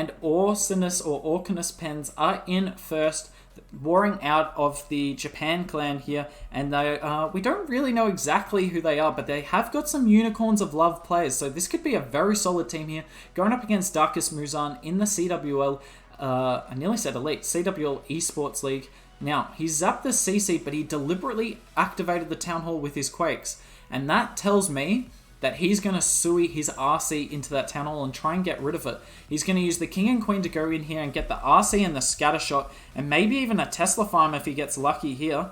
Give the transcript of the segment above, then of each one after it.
and Orcinus or Orcinus pens are in first, warring out of the Japan clan here, and they we don't really know exactly who they are, but they have got some Unicorns of Love players, so this could be a very solid team here, going up against Darkest Muzhan in the CWL, I nearly said Elite, CWL eSports League. Now, he zapped the CC, but he deliberately activated the Town Hall with his Quakes, and that tells me that he's going to sui his RC into that Town Hall and try and get rid of it. He's going to use the King and Queen to go in here and get the RC and the Scatter Shot, and maybe even a Tesla Farm if he gets lucky here.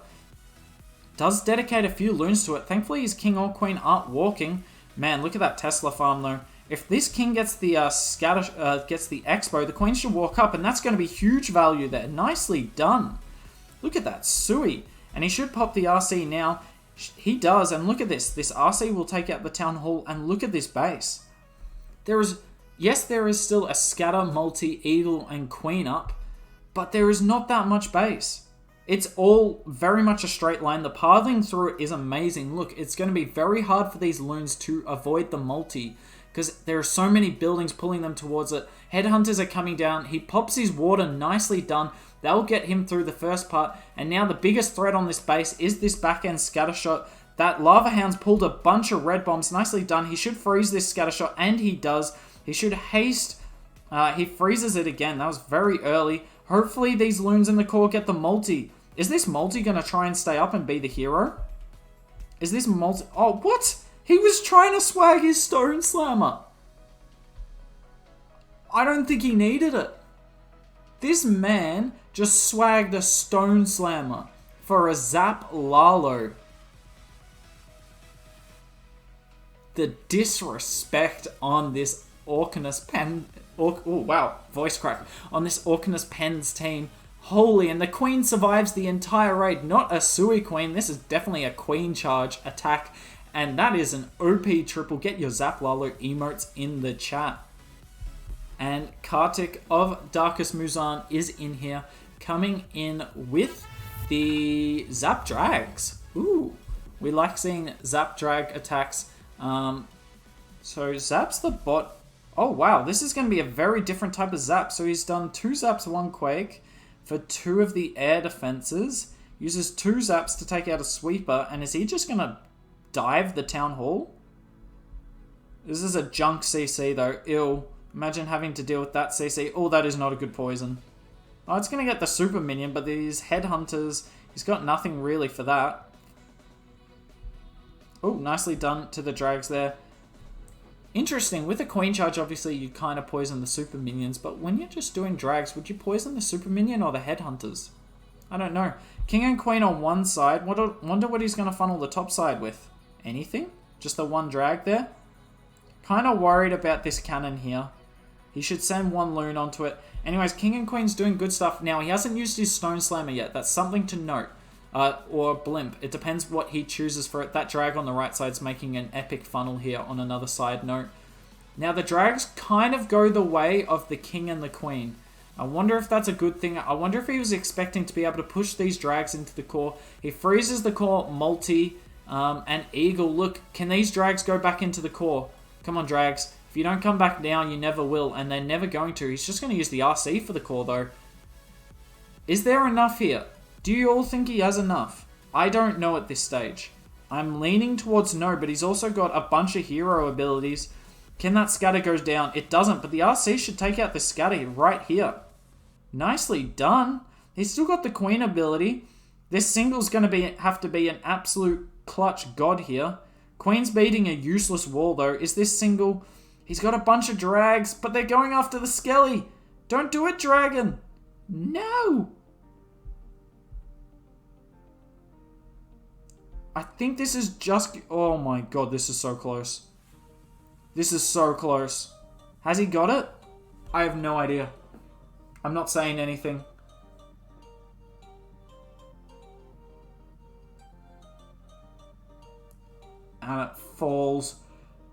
Does dedicate a few loons to it. Thankfully, his King or Queen aren't walking. Man, look at that Tesla Farm though. If this King gets the gets the Expo, the Queen should walk up, and that's going to be huge value there. Nicely done. Look at that sui. And he should pop the RC now. He does, and look at this. This RC will take out the Town Hall, and look at this base. There is still a Scatter, Multi, Eagle, and Queen up, but there is not that much base. It's all very much a straight line. The pathing through it is amazing. Look, it's going to be very hard for these loons to avoid the multi, because there are so many buildings pulling them towards it. Headhunters are coming down. He pops his water, nicely done. They'll get him through the first part. And now the biggest threat on this base is this back-end scatter shot. That Lava Hound's pulled a bunch of red bombs. Nicely done. He should freeze this scatter shot, and he does. He should haste. He freezes it again. That was very early. Hopefully these loons in the core get the multi. Is this multi going to try and stay up and be the hero? Is this multi... Oh, what? He was trying to swag his Stone Slammer. I don't think he needed it. This man just swagged a Stone Slammer for a Zap Lalo. The disrespect on this Orcinus pen... oh, wow, voice crack. On this Orcinus Pens team. Holy, and the Queen survives the entire raid. Not a Sui Queen. This is definitely a Queen charge attack. And that is an OP triple. Get your Zap Lalo emotes in the chat. And Kartik of Darkest Muzhan is in here, coming in with the Zap Drags. Ooh, we like seeing Zap Drag attacks. So Zap's the bot. Oh wow, this is going to be a very different type of Zap. So he's done 2 Zaps, 1 Quake for 2 of the air defenses. Uses 2 Zaps to take out a Sweeper. And is he just going to dive the Town Hall? This is a junk CC though. Ew. Imagine having to deal with that CC. Oh, that is not a good poison. Oh, it's going to get the super minion, but these headhunters, he's got nothing really for that. Oh, nicely done to the drags there. Interesting. With a Queen charge, obviously, you kind of poison the super minions, but when you're just doing drags, would you poison the super minion or the headhunters? I don't know. King and Queen on one side. Wonder what he's going to funnel the top side with. Anything? Just the 1 drag there? Kind of worried about this cannon here. He should send 1 loon onto it. Anyways, King and Queen's doing good stuff. Now, he hasn't used his Stone Slammer yet. That's something to note. Or Blimp. It depends what he chooses for it. That drag on the right side is making an epic funnel here on another side note. Now, the drags kind of go the way of the King and the Queen. I wonder if that's a good thing. I wonder if he was expecting to be able to push these drags into the core. He freezes the core, multi, and Eagle. Look, can these drags go back into the core? Come on, drags. If you don't come back now, you never will, and they're never going to. He's just going to use the RC for the core, though. Is there enough here? Do you all think he has enough? I don't know at this stage. I'm leaning towards no, but he's also got a bunch of hero abilities. Can that scatter go down? It doesn't, but the RC should take out the scatter right here. Nicely done. He's still got the Queen ability. This single's going to have to be an absolute clutch god here. Queen's beating a useless wall, though. Is this single... He's got a bunch of drags, but they're going after the Skelly. Don't do it, Dragon. No. I think this is just... Oh my god, this is so close. This is so close. Has he got it? I have no idea. I'm not saying anything. And it falls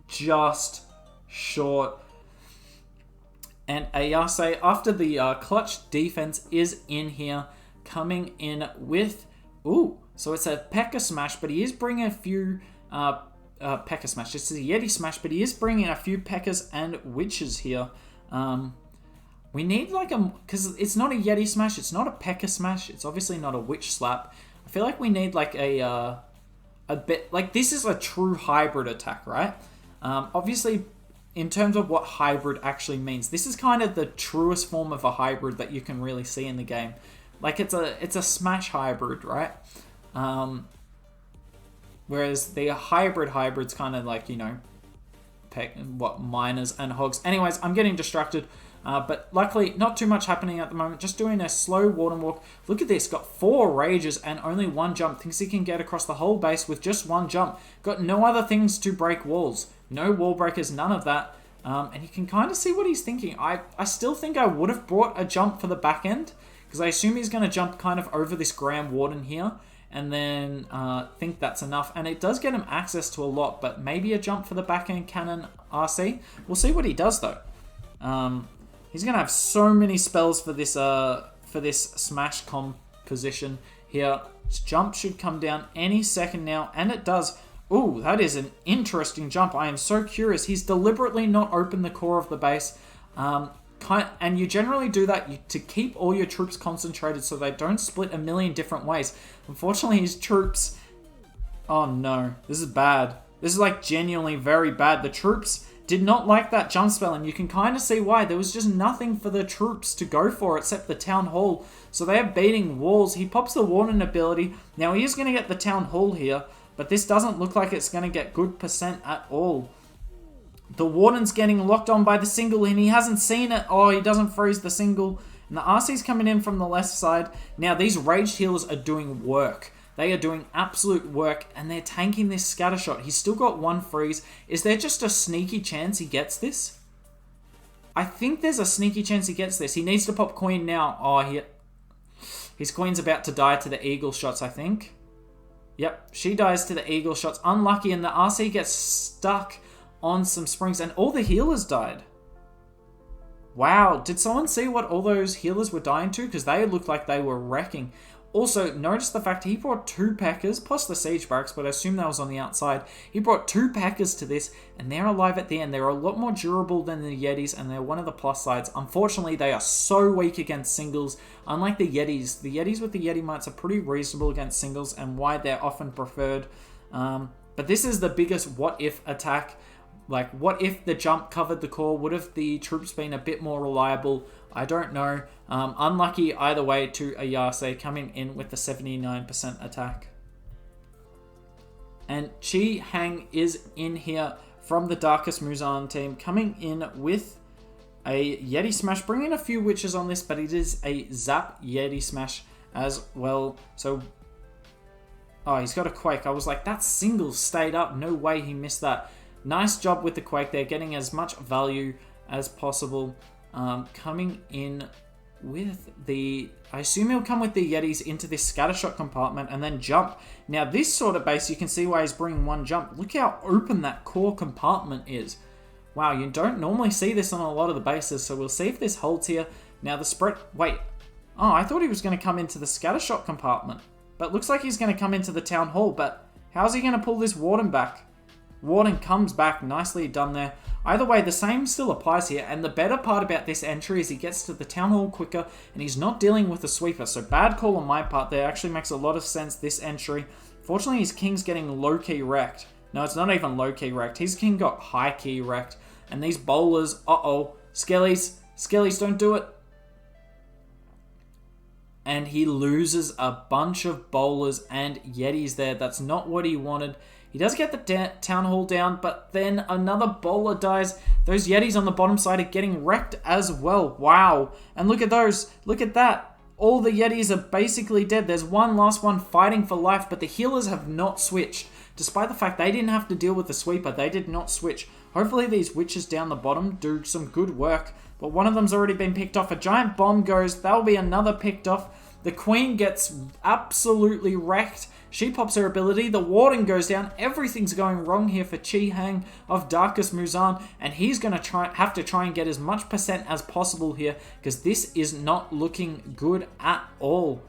just short. And Ayase, after the clutch defense, is in here, coming in with... Ooh, so it's a P.E.K.K.A. Smash, but he is bringing a few... P.E.K.K.A. Smash. This is a Yeti Smash, but he is bringing a few P.E.K.K.A.s and Witches here. We need like a... Because it's not a Yeti smash, it's not a P.E.K.K.A smash, it's obviously not a Witch slap. I feel like we need like a bit... Like, this is a true hybrid attack, right? Obviously, in terms of what hybrid actually means, this is kind of the truest form of a hybrid that you can really see in the game. Like, it's a smash hybrid, right? Whereas the hybrid's kind of like, you know, miners and hogs. Anyways, I'm getting distracted. But luckily, not too much happening at the moment. Just doing a slow Warden Walk. Look at this. Got 4 rages and only 1 jump. Thinks he can get across the whole base with just 1 jump. Got no other things to break walls. No wall breakers, none of that. And you can kind of see what he's thinking. I still think I would have brought a jump for the back end, because I assume he's going to jump kind of over this Grand Warden here. And then think that's enough. And it does get him access to a lot, but maybe a jump for the back end cannon RC. We'll see what he does though. He's going to have so many spells for this smash composition here. His jump should come down any second now, and it does. Ooh, that is an interesting jump. I am so curious. He's deliberately not opened the core of the base. And you generally do that to keep all your troops concentrated so they don't split a million different ways. Unfortunately, his troops... Oh no, this is bad. This is like genuinely very bad. The troops did not like that jump spell, and you can kind of see why. There was just nothing for the troops to go for except the Town Hall. So they are beating walls. He pops the Warden ability. Now he is going to get the Town Hall here, but this doesn't look like it's going to get good percent at all. The Warden's getting locked on by the single, and he hasn't seen it. Oh, he doesn't freeze the single. And the RC's coming in from the left side. Now, these raged healers are doing work. They are doing absolute work, and they're tanking this scatter shot. He's still got 1 freeze. Is there just a sneaky chance he gets this? I think there's a sneaky chance he gets this. He needs to pop Queen now. Oh, his Queen's about to die to the Eagle shots, I think. Yep, she dies to the Eagle shots. Unlucky, and the RC gets stuck on some springs, and all the healers died. Wow, did someone see what all those healers were dying to? Because they looked like they were wrecking. Also, notice the fact he brought 2 P.E.K.K.A s, plus the Siege Barracks, but I assume that was on the outside. He brought 2 P.E.K.K.A s to this, and they're alive at the end. They're a lot more durable than the Yetis, and they're one of the plus sides. Unfortunately, they are so weak against singles. Unlike the Yetis with the Yeti Mites are pretty reasonable against singles, and why they're often preferred. But this is the biggest what-if attack. Like, what if the jump covered the core? Would have the troops been a bit more reliable? I don't know. Unlucky either way to Ayase coming in with the 79% attack. And Chi Hang is in here from the Darkest Muzhan team, coming in with a Yeti Smash, bringing a few witches on this, but it is a Zap Yeti Smash as well. So, oh, he's got a Quake. I was like, that single stayed up. No way he missed that. Nice job with the Quake there, getting as much value as possible. Coming in with the... I assume he'll come with the Yetis into this scattershot compartment and then jump. Now, this sort of base, you can see why he's bringing 1 jump. Look how open that core compartment is. Wow, you don't normally see this on a lot of the bases, so we'll see if this holds here. Now, the spread... Wait. Oh, I thought he was going to come into the scattershot compartment. But looks like he's going to come into the Town Hall. But how's he going to pull this Warden back? Warden comes back, nicely done there. Either way, the same still applies here, and the better part about this entry is he gets to the Town Hall quicker, and he's not dealing with the sweeper, so bad call on my part there. Actually makes a lot of sense, this entry. Fortunately, his King's getting low-key wrecked. No, it's not even low-key wrecked. His King got high-key wrecked, and these bowlers, uh-oh, Skellies, don't do it. And he loses a bunch of bowlers and Yetis there. That's not what he wanted. He does get the Town Hall down, but then another bowler dies. Those Yetis on the bottom side are getting wrecked as well. Wow. And look at those. Look at that. All the Yetis are basically dead. There's one last one fighting for life, but the healers have not switched. Despite the fact they didn't have to deal with the sweeper, they did not switch. Hopefully these witches down the bottom do some good work, but one of them's already been picked off. A giant bomb goes. That'll be another picked off. The Queen gets absolutely wrecked. She pops her ability. The Warden goes down. Everything's going wrong here for Chi Hang of Darkest Muzhan, and he's going to have to try and get as much percent as possible here, because this is not looking good at all.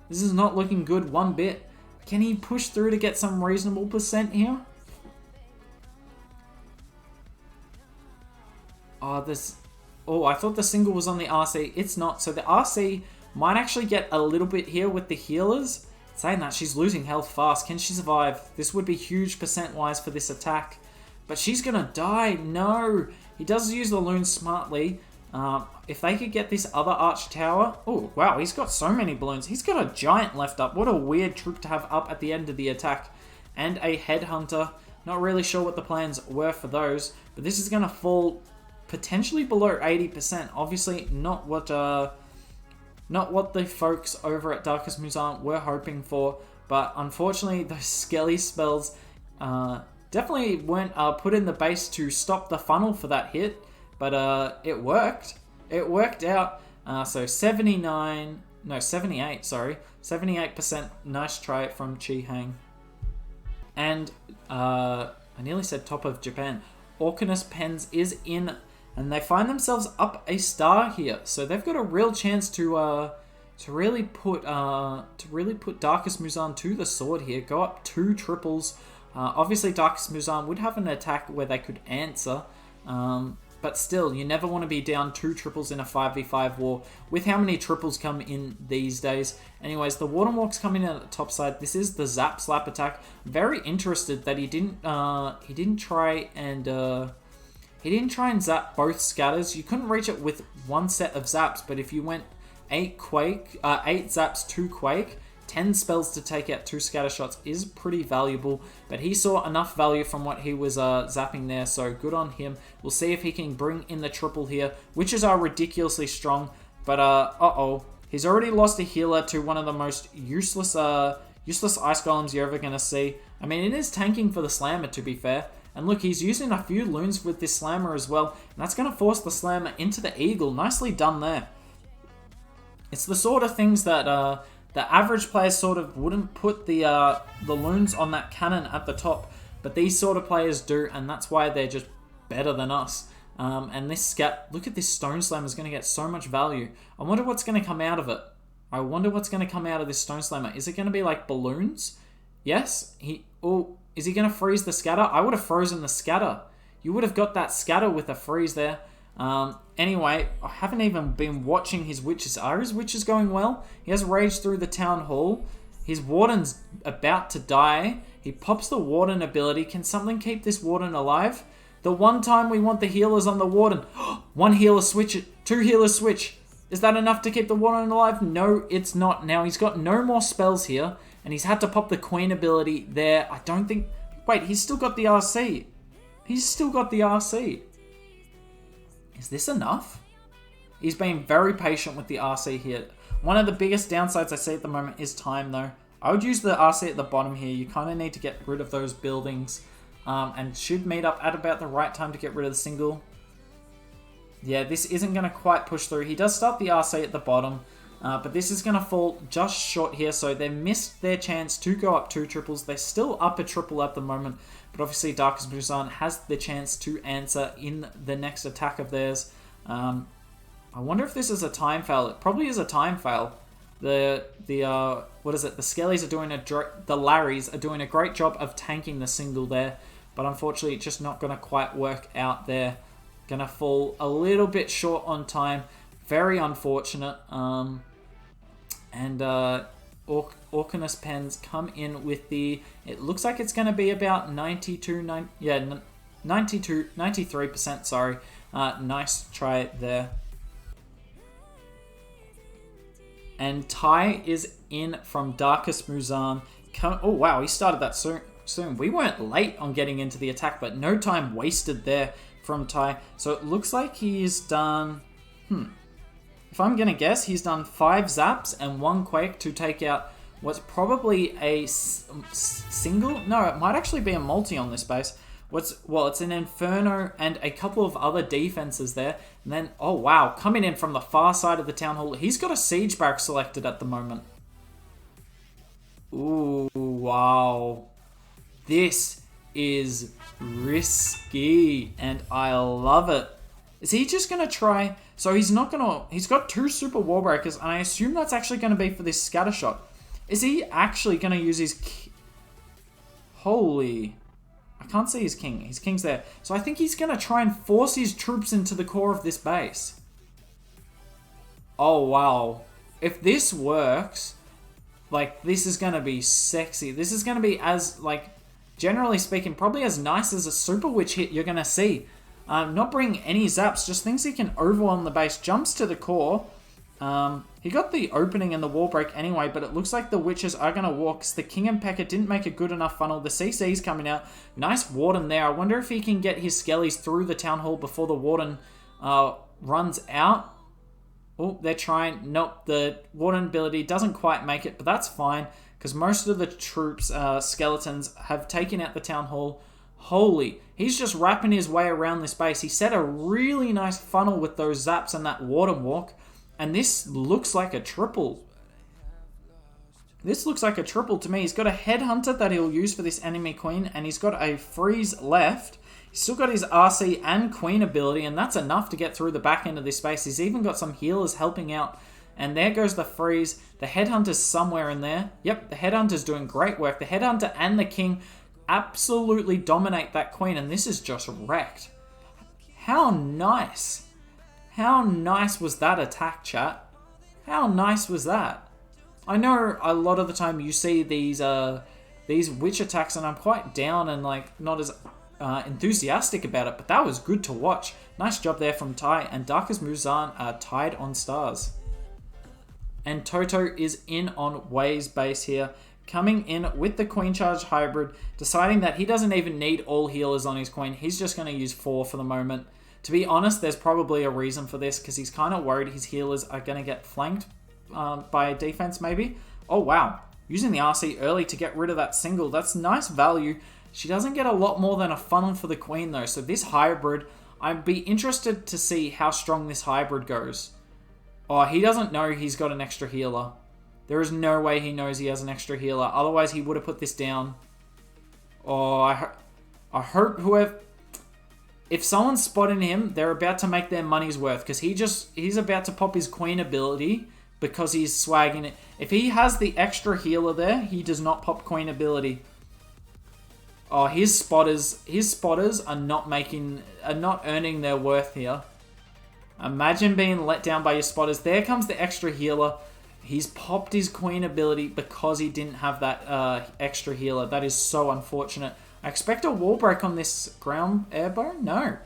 This is not looking good one bit. Can he push through to get some reasonable percent here? Oh, Oh, I thought the single was on the RC. It's not. So the RC might actually get a little bit here with the healers. Saying that, she's losing health fast. Can she survive? This would be huge percent-wise for this attack. But she's going to die. No. He does use the loon smartly. If they could get this other arch tower... Oh, wow. He's got so many balloons. He's got a giant left up. What a weird troop to have up at the end of the attack. And a headhunter. Not really sure what the plans were for those. But this is going to fall potentially below 80%. Obviously, not what the folks over at Darkest Muzhan were hoping for, but unfortunately those skelly spells definitely weren't put in the base to stop the funnel for that hit, but it worked. It worked out. So 78%. Nice try from Chi Hang. And I nearly said top of Japan. Orcinus Pens is in, and they find themselves up a star here, so they've got a real chance to really put Darkest Muzhan to the sword here. Go up 2 triples. Obviously, Darkest Muzhan would have an attack where they could answer, but still, you never want to be down 2 triples in a 5v5 war with how many triples come in these days. Anyways, the Waterwalk's coming in at the top side. This is the Zap Slap attack. Very interested that he didn't try and zap both scatters. You couldn't reach it with one set of zaps, but if you went 8 zaps, 2 quake, 10 spells to take out 2 scatter shots is pretty valuable. But he saw enough value from what he was zapping there, so good on him. We'll see if he can bring in the triple here. Witches are ridiculously strong, but he's already lost a healer to one of the most useless ice golems you're ever going to see. I mean, it is tanking for the slammer, to be fair. And look, he's using a few loons with this slammer as well, and that's going to force the slammer into the eagle. Nicely done there. It's the sort of things that the average player sort of wouldn't put the loons on that cannon at the top, but these sort of players do, and that's why they're just better than us. And this scat, look at this stone slammer, is going to get so much value. I wonder what's going to come out of it. I wonder what's going to come out of this stone slammer. Is it going to be like balloons? Yes. Is he going to freeze the scatter? I would have frozen the scatter. You would have got that scatter with a freeze there. Anyway, I haven't even been watching his witches. Are his witches going well? He has raged through the town hall. His warden's about to die. He pops the warden ability. Can something keep this warden alive? The one time we want the healers on the warden. 1 healer switch, 2 healers switch. Is that enough to keep the warden alive? No, it's not. Now he's got no more spells here, and he's had to pop the queen ability there. I don't think... Wait, he's still got the RC. He's still got the RC. Is this enough? He's been very patient with the RC here. One of the biggest downsides I see at the moment is time, though. I would use the RC at the bottom here. You kind of need to get rid of those buildings. And should meet up at about the right time to get rid of the single. Yeah, this isn't going to quite push through. He does start the RC at the bottom. But this is going to fall just short here. So they missed their chance to go up 2 triples. They're still up a triple at the moment. But obviously Darkest Muzhan has the chance to answer in the next attack of theirs. I wonder if this is a time fail. It probably is a time fail. What is it? The Skellies are doing the Larrys are doing a great job of tanking the single there. But unfortunately, it's just not going to quite work out there. Going to fall a little bit short on time. Very unfortunate. Orcinus Pens come in with the... It looks like it's going to be about 93%, sorry. Nice try there. And Tai is in from Darkest Muzhan. Oh, wow, he started that soon. We weren't late on getting into the attack, but no time wasted there from Tai. So it looks like he's done... If I'm going to guess, he's done 5 zaps and 1 quake to take out what's probably a single... No, it might actually be a multi on this base. It's an Inferno and a couple of other defenses there. And then, oh wow, coming in from the far side of the town hall. He's got a siege barrack selected at the moment. Ooh, wow. This is risky, and I love it. Is he just going to try... So he's not going to... He's got 2 super wall breakers, and I assume that's actually going to be for this scatter shot. Is he actually going to use his... Holy... I can't see his king. His king's there. So I think he's going to try and force his troops into the core of this base. Oh, wow. If this works, like, this is going to be sexy. This is going to be as, like, generally speaking, probably as nice as a Super Witch hit you're going to see. Not bringing any zaps, just thinks he can overwhelm the base. Jumps to the core. He got the opening and the wall break anyway, but it looks like the witches are going to walk. The King and P.E.K.K.A. didn't make a good enough funnel. The CC's coming out. Nice Warden there. I wonder if he can get his Skellies through the Town Hall before the Warden runs out. Oh, they're trying. Nope, the Warden ability doesn't quite make it, but that's fine, because most of the troops, skeletons, have taken out the Town Hall. Holy, he's just wrapping his way around this base. He set a really nice funnel with those zaps and that Warden walk. And this looks like a triple. This looks like a triple to me. He's got a Headhunter that he'll use for this enemy queen. And he's got a Freeze left. He's still got his RC and Queen ability. And that's enough to get through the back end of this space. He's even got some healers helping out. And there goes the Freeze. The Headhunter's somewhere in there. Yep, the Headhunter's doing great work. The Headhunter and the King absolutely dominate that Queen. And this is just wrecked. How nice. How nice was that attack, chat? How nice was that? I know a lot of the time you see these witch attacks and I'm quite down and like not as enthusiastic about it, but that was good to watch. Nice job there from Tai, and Darkest Muzhan are tied on stars. And Toto is in on Wei's base here, coming in with the Queen Charge Hybrid, deciding that he doesn't even need all healers on his Queen. He's just going to use 4 for the moment. To be honest, there's probably a reason for this, because he's kind of worried his healers are going to get flanked by a defense maybe. Oh wow, using the RC early to get rid of that single. That's nice value. She doesn't get a lot more than a funnel for the Queen though, so this hybrid, I'd be interested to see how strong this hybrid goes. Oh, he doesn't know he's got an extra healer. There is no way he knows he has an extra healer, otherwise he would have put this down. Oh, I hope whoever... If someone's spotting him, they're about to make their money's worth, because he's about to pop his Queen ability because he's swagging it. If he has the extra healer there, he does not pop Queen ability. Oh, his spotters are not earning their worth here. Imagine being let down by your spotters. There comes the extra healer. He's popped his Queen ability because he didn't have that extra healer. That is so unfortunate. I expect a wall break on this ground airborne? No.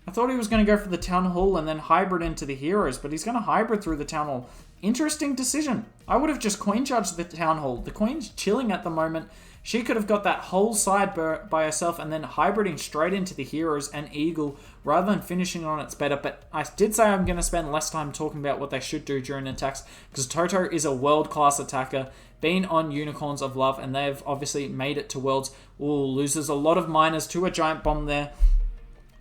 I thought he was going to go for the Town Hall and then hybrid into the heroes, but he's going to hybrid through the Town Hall. Interesting decision. I would have just Queen Charged the Town Hall. The Queen's chilling at the moment. She could have got that whole side by herself and then hybriding straight into the heroes and Eagle rather than finishing on its better. But I did say I'm going to spend less time talking about what they should do during attacks, because Toto is a world-class attacker, been on Unicorns of Love, and they've obviously made it to Worlds. Ooh, loses a lot of miners to a Giant Bomb there.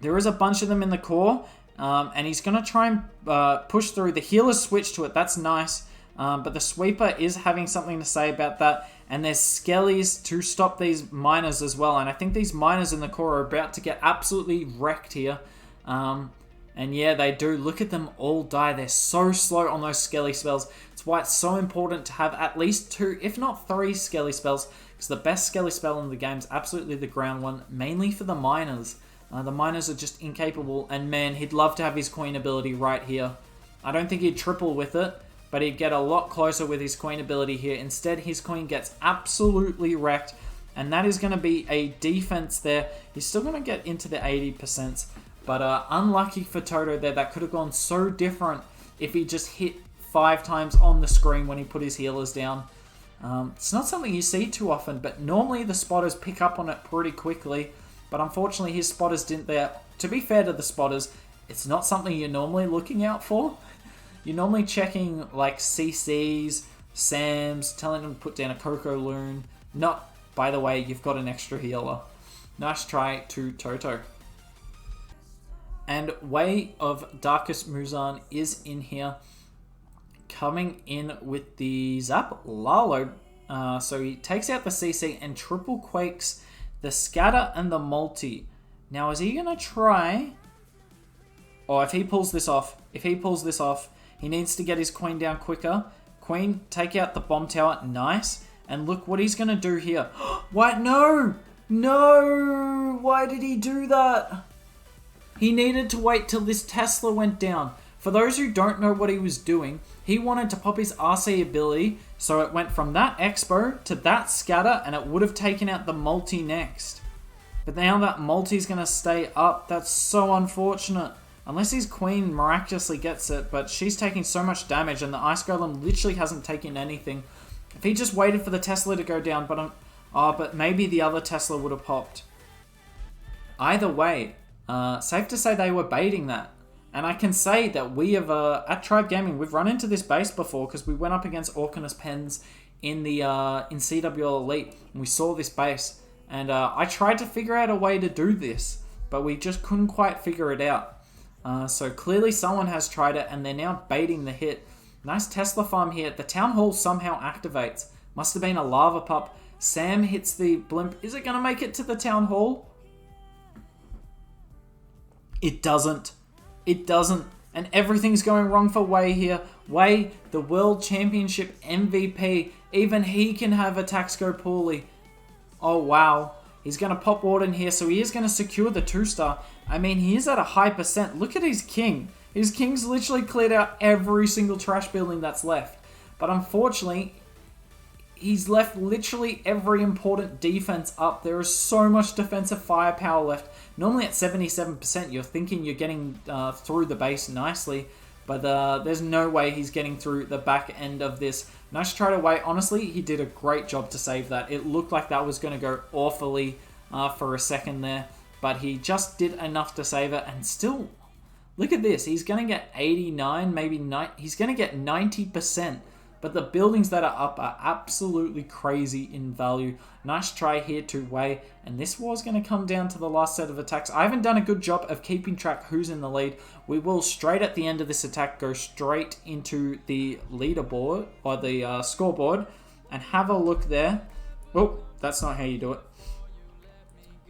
There is a bunch of them in the core, and he's going to try and push through. The healers switch to it. That's nice. But the Sweeper is having something to say about that. And there's Skellies to stop these miners as well. And I think these miners in the core are about to get absolutely wrecked here. And yeah, they do. Look at them all die. They're so slow on those Skelly spells. It's why it's so important to have at least 2, if not 3 Skelly spells. Because the best Skelly spell in the game is absolutely the ground one. Mainly for the miners. The miners are just incapable. And man, he'd love to have his Queen ability right here. I don't think he'd triple with it, but he'd get a lot closer with his Queen ability here. Instead, his Queen gets absolutely wrecked, and that is going to be a defense there. He's still going to get into the 80%, but unlucky for Toto there. That could have gone so different if he just hit 5 times on the screen when he put his healers down. It's not something you see too often, but normally the spotters pick up on it pretty quickly, but unfortunately his spotters didn't there. To be fair to the spotters, it's not something you're normally looking out for. You're normally checking like CCs, Sams, telling them to put down a Coco Loon. Not, by the way, you've got an extra healer. Nice try to Toto. And Way of Darkest Muzhan is in here. Coming in with the Zap Lalo. So he takes out the CC and triple quakes the Scatter and the Multi. Now is he going to try... Oh, if he pulls this off, he needs to get his Queen down quicker. Queen, take out the bomb tower. Nice. And look what he's going to do here. What? No! No! Why did he do that? He needed to wait till this Tesla went down. For those who don't know what he was doing, he wanted to pop his RC ability, so it went from that Expo to that Scatter, and it would have taken out the multi next. But now that multi's going to stay up. That's so unfortunate. Unless his queen miraculously gets it, but she's taking so much damage, and the Ice Golem literally hasn't taken anything. If he just waited for the Tesla to go down, but maybe the other Tesla would have popped. Either way, safe to say they were baiting that. And I can say that we have, at Tribe Gaming, we've run into this base before because we went up against Orcinus Pens in CWL Elite, and we saw this base. And I tried to figure out a way to do this, but we just couldn't quite figure it out. So clearly someone has tried it, and they're now baiting the hit. Nice Tesla farm here. The Town Hall somehow activates. Must have been a lava pup. Sam hits the blimp. Is it going to make it to the Town Hall? It doesn't. It doesn't. And everything's going wrong for Wei here. Wei, the World Championship MVP. Even he can have attacks go poorly. Oh, wow. He's going to pop Warden here, so he is going to secure the 2-star. I mean, he is at a high percent. Look at his king. His king's literally cleared out every single trash building that's left. But unfortunately, he's left literally every important defense up. There is so much defensive firepower left. Normally at 77%, you're thinking you're getting through the base nicely. But there's no way he's getting through the back end of this. Nice try to wait. Honestly, he did a great job to save that. It looked like that was going to go awfully for a second there. But he just did enough to save it. And still, look at this. He's going to get 89, maybe 90. He's going to get 90%. But the buildings that are up are absolutely crazy in value. Nice try here to Wei. And this war's going to come down to the last set of attacks. I haven't done a good job of keeping track who's in the lead. We will, straight at the end of this attack, go straight into the leaderboard, or the scoreboard, and have a look there. Oh, that's not how you do it.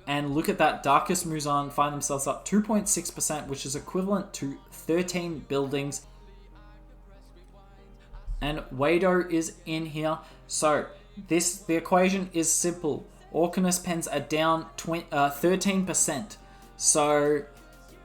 And look at that. Darkest Muzhan find themselves up 2.6%, which is equivalent to 13 buildings. And Wado is in here. So the equation is simple. Orcinus Pens are down 13%. So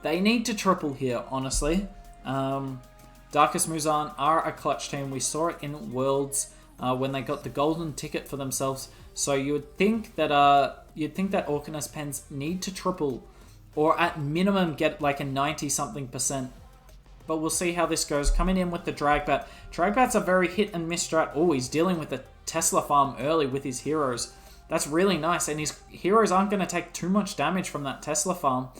they need to triple here, honestly. Darkest Muzhan are a clutch team. We saw it in Worlds when they got the golden ticket for themselves. So you would think that Orcinus Pens need to triple, or at minimum get like a 90-something%. But we'll see how this goes. Coming in with the Dragbat. Dragbat's a very hit and miss strat. Oh, he's dealing with the Tesla farm early with his heroes. That's really nice. And his heroes aren't going to take too much damage from that Tesla farm.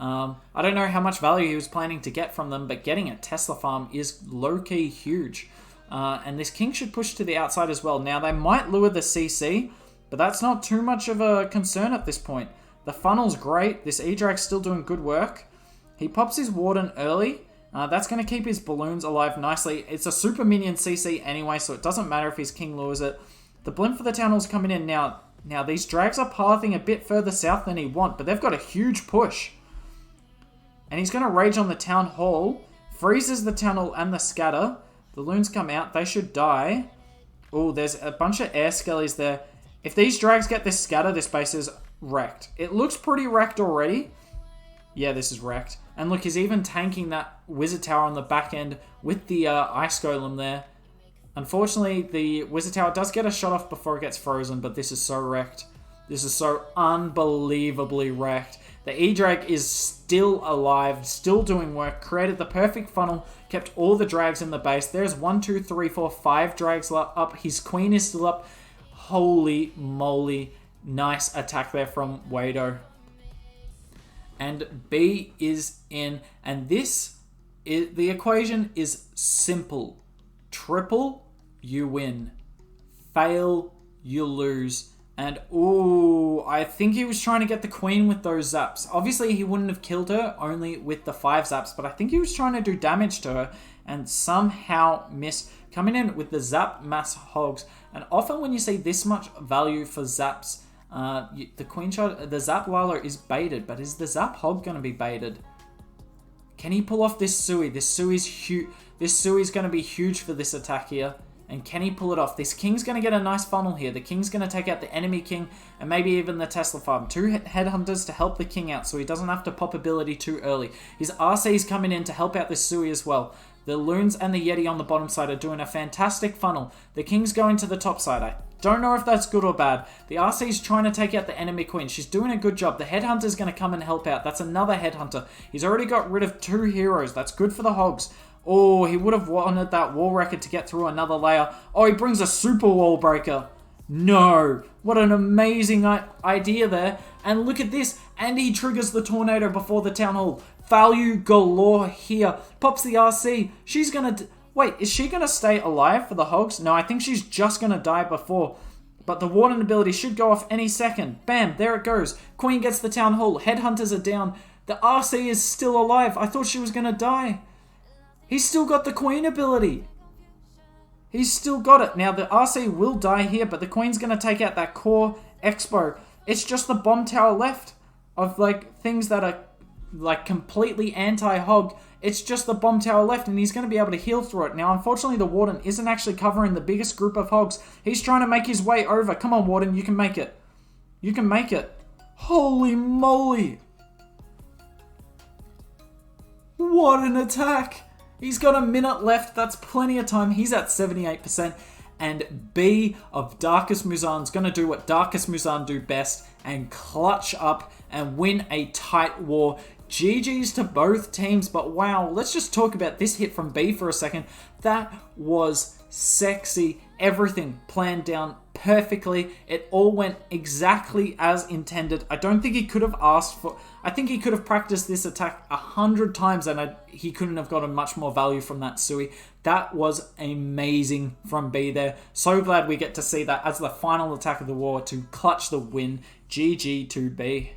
I don't know how much value he was planning to get from them, but getting a Tesla farm is low-key huge. And this king should push to the outside as well. Now, they might lure the CC, but that's not too much of a concern at this point. The funnel's great. This E-Drag's still doing good work. He pops his Warden early. That's going to keep his balloons alive nicely. It's a super minion CC anyway, so it doesn't matter if his king lures it. The blimp for the Town Hall's coming in now. Now, these drags are pathing a bit further south than he want, but they've got a huge push. And he's going to rage on the Town Hall. Freezes the Town Hall and the Scatter. The loons come out. They should die. Oh, there's a bunch of air skellies there. If these drags get this Scatter, this base is wrecked. It looks pretty wrecked already. Yeah, this is wrecked. And look, he's even tanking that Wizard Tower on the back end with the Ice Golem there. Unfortunately, the Wizard Tower does get a shot off before it gets frozen, but this is so wrecked. This is so unbelievably wrecked. The E-Drag is still alive, still doing work, created the perfect funnel, kept all the drags in the base. There's 1, 2, 3, 4, 5 drags up. His queen is still up. Holy moly. Nice attack there from Wado. And B is in. And the equation is simple. Triple, you win. Fail, you lose. And, ooh, I think he was trying to get the queen with those zaps. Obviously, he wouldn't have killed her only with the 5 zaps, but I think he was trying to do damage to her and somehow missed. Coming in with the zap mass hogs. And often when you see this much value for zaps, the queen shot, the zap Lalo is baited, but is the zap hog going to be baited? Can he pull off this Sui? This Sui's huge. This Sui's going to be huge for this attack here. And can he pull it off? This king's going to get a nice funnel here. The king's going to take out the enemy king and maybe even the Tesla farm. 2 headhunters to help the king out so he doesn't have to pop ability too early. His RC's coming in to help out this Sui as well. The loons and the Yeti on the bottom side are doing a fantastic funnel. The king's going to the top side. I don't know if that's good or bad. The RC's trying to take out the enemy queen. She's doing a good job. The headhunter's going to come and help out. That's another headhunter. He's already got rid of 2 heroes. That's good for the hogs. Oh, he would have wanted that wall wrecker to get through another layer. Oh, he brings a super wall breaker. No. What an amazing idea there. And look at this. And he triggers the tornado before the town hall. Value galore here. Pops the RC. She's going to... Wait, is she going to stay alive for the hogs? No, I think she's just going to die before. But the warden ability should go off any second. Bam, there it goes. Queen gets the town hall. Headhunters are down. The RC is still alive. I thought she was going to die. He's still got the queen ability. He's still got it. Now, the RC will die here, but the queen's going to take out that core expo. It's just the bomb tower left of, like, things that are, like, completely anti-hog. It's just the bomb tower left, and he's going to be able to heal through it. Now, unfortunately, the warden isn't actually covering the biggest group of hogs. He's trying to make his way over. Come on, warden, you can make it. You can make it. Holy moly. What an attack. He's got a minute left. That's plenty of time. He's at 78%. And B of Darkest Muzhan's going to do what Darkest Muzhan do best and clutch up and win a tight war. GG's to both teams. But wow, let's just talk about this hit from B for a second. That was sexy. Everything planned down perfectly. It all went exactly as intended. I don't think he could have asked for... I think he could have practiced this attack 100 times and he couldn't have gotten much more value from that Sui. That was amazing from B there. So glad we get to see that as the final attack of the war to clutch the win. GG to B.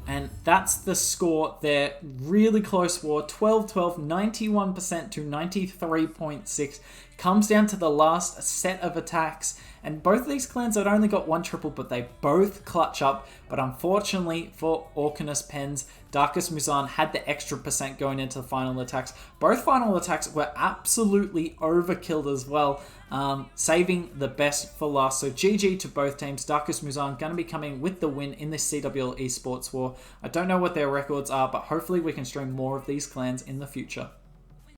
And that's the score there. Really close war. 12-12, 91% to 93.6. Comes down to the last set of attacks. And both of these clans had only got 1 triple, but they both clutch up. But unfortunately for Orcinus Pens, Darkest Muzhan had the extra percent going into the final attacks. Both final attacks were absolutely overkilled as well, saving the best for last. So GG to both teams. Darkest Muzhan going to be coming with the win in this CWL eSports war. I don't know what their records are, but hopefully we can stream more of these clans in the future.